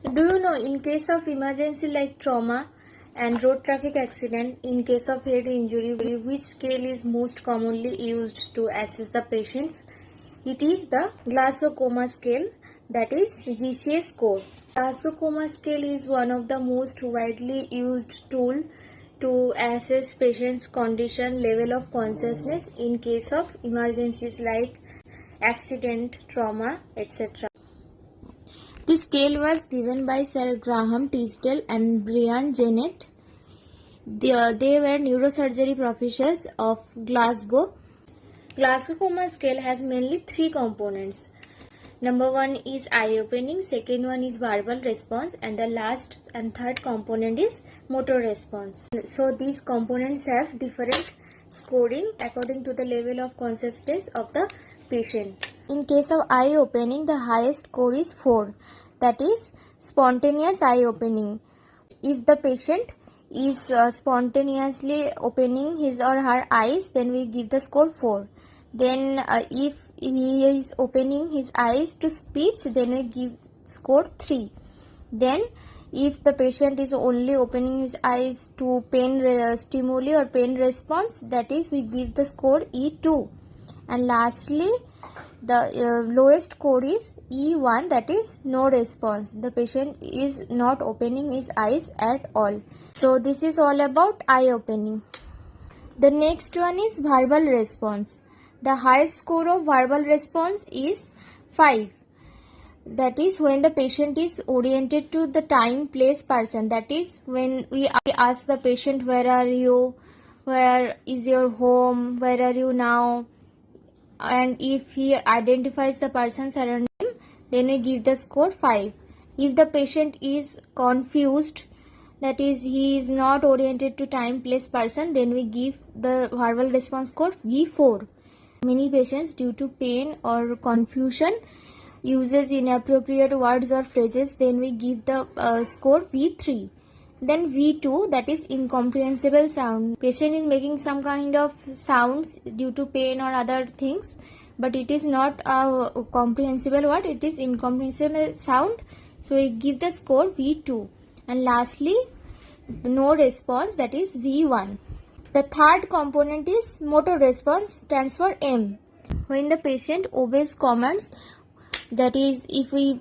Do you know, in case of emergency like trauma and road traffic accident, in case of head injury, which scale is most commonly used to assess the patients? It is the Glasgow coma scale, that is GCS score. Glasgow coma scale is one of the most widely used tool to assess patients' condition, level of consciousness in case of emergencies like accident, trauma, etc. This scale was given by Sir Graham Teasdale and Brian Jennett. They were neurosurgery professors of Glasgow. Glasgow coma scale has mainly three components. Number one is eye opening, second one is verbal response, and the last and third component is motor response. So these components have different scoring according to the level of consciousness of the patient. In case of eye opening, the highest score is 4, that is spontaneous eye opening. If the patient is spontaneously opening his or her eyes, then we give the score 4. Then if he is opening his eyes to speech, then we give score 3. Then if the patient is only opening his eyes to pain stimuli or pain response, that is we give the score E2. And lastly, the lowest score is E1, that is no response. The patient is not opening his eyes at all. So this is all about eye opening. The next one is verbal response. The highest score of verbal response is 5. That is when the patient is oriented to the time, place, person. That is when we ask the patient, where are you, where is your home, where are you now, and if he identifies the person's around him, then we give the score 5. If the patient is confused, that is he is not oriented to time, place, person, then we give the verbal response score V4. Many patients, due to pain or confusion, uses inappropriate words or phrases, then we give the score V3. Then V2, that is incomprehensible sound. Patient is making some kind of sounds due to pain or other things, but it is not a comprehensible word, it is incomprehensible sound. So we give the score V2. And lastly, no response, that is V1. The third component is motor response, stands for M. When the patient obeys commands, that is if we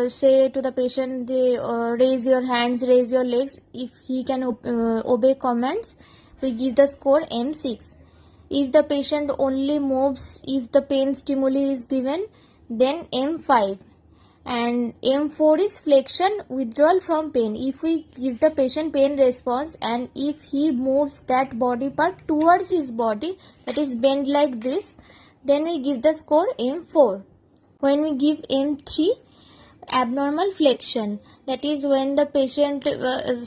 say to the patient, raise your hands, raise your legs, if he can obey commands, we give the score M6. If the patient only moves if the pain stimuli is given, then M5. And M4 is flexion, withdrawal from pain. If we give the patient pain response and if he moves that body part towards his body, that is bend like this, then we give the score M4. When we give M3, abnormal flexion, that is when the patient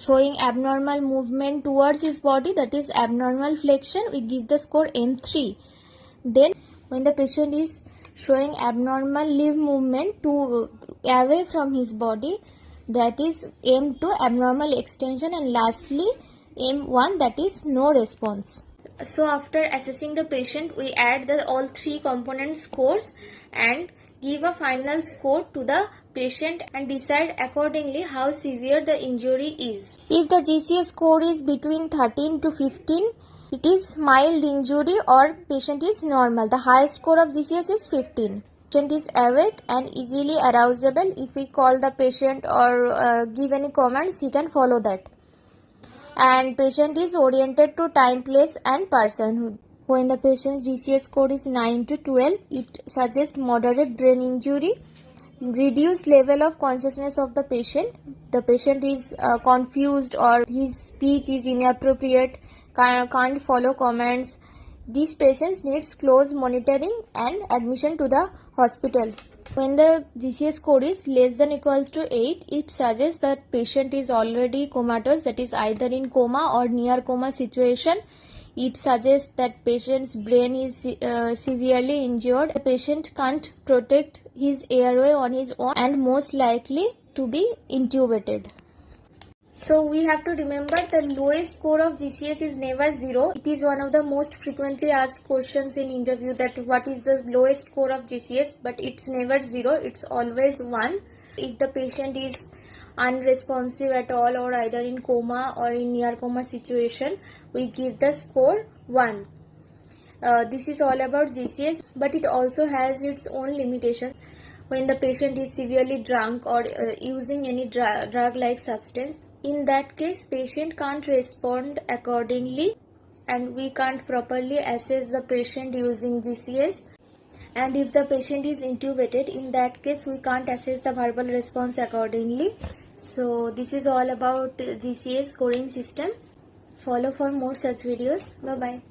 showing abnormal movement towards his body, that is abnormal flexion, we give the score M3. Then when the patient is showing abnormal limb movement to away from his body, that is M2, abnormal extension. And lastly M1, that is no response. So after assessing the patient, we add all three component scores and give a final score to the patient and decide accordingly how severe the injury is. If the GCS score is between 13 to 15, it is mild injury or patient is normal. The highest score of GCS is 15. Patient is awake and easily arousable. If we call the patient or give any commands, he can follow that. And patient is oriented to time, place and person. When the patient's GCS score is 9 to 12, it suggests moderate brain injury, reduced level of consciousness of the patient. The patient is confused or his speech is inappropriate, can't follow commands. These patients needs close monitoring and admission to the hospital. When the GCS score is less than equals to 8, it suggests that patient is already comatose, that is either in coma or near coma situation. It suggests that patient's brain is severely injured. The patient can't protect his airway on his own and most likely to be intubated. So we have to remember the lowest score of GCS is never 0. It is one of the most frequently asked questions in interview, that what is the lowest score of GCS, but it's never 0, it's always 1. If the patient is unresponsive at all or either in coma or in near coma situation, we give the score 1. This is all about GCS, but it also has its own limitations. When the patient is severely drunk or using any drug-like substance, in that case patient can't respond accordingly and we can't properly assess the patient using GCS. And if the patient is intubated, in that case we can't assess the verbal response accordingly. So this is all about GCS scoring system. Follow for more such videos. Bye bye.